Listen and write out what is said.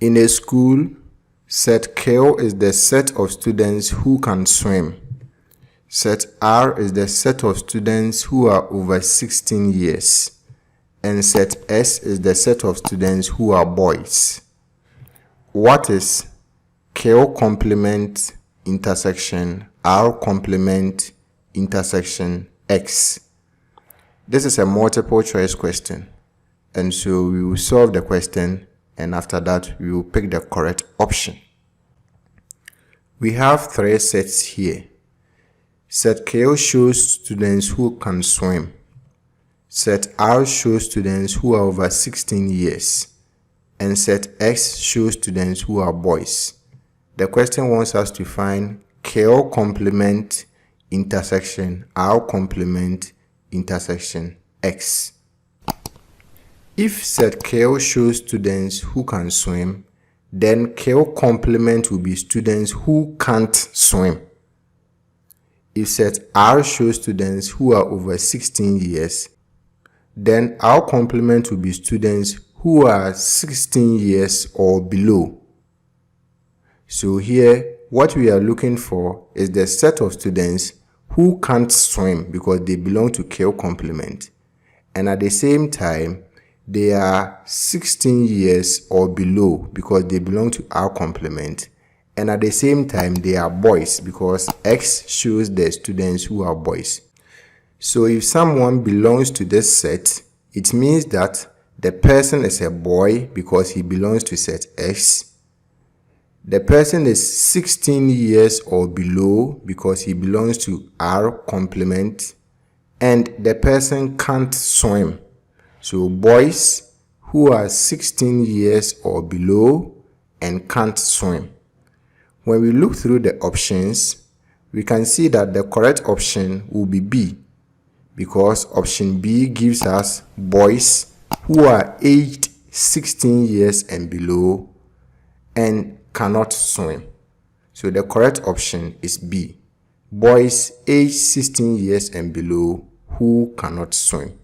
In a school, set K is the set of students who can swim. Set R is the set of students who are over 16 years. And set S is the set of students who are boys. What is K complement intersection R complement intersection X? This is a multiple choice question, and so we will solve the question, and after that we will pick the correct option. We have three sets here. Set K shows students who can swim. Set R shows students who are over 16 years. And set X shows students who are boys. The question wants us to find K complement intersection R complement intersection X. If set K shows students who can swim, then K complement will be students who can't swim. If set R shows students who are over 16 years, then R complement will be students who are 16 years or below. So here, what we are looking for is the set of students who can't swim because they belong to K complement, and at the same time, they are 16 years or below because they belong to R complement, and at the same time, they are boys because X shows the students who are boys. So if someone belongs to this set, it means that the person is a boy because he belongs to set X. The person is 16 years or below because he belongs to R complement, and the person can't swim. So boys who are 16 years or below and can't swim. When we look through the options, we can see that the correct option will be B, because option B gives us boys who are aged 16 years and below and cannot swim. So the correct option is B, boys aged 16 years and below who cannot swim.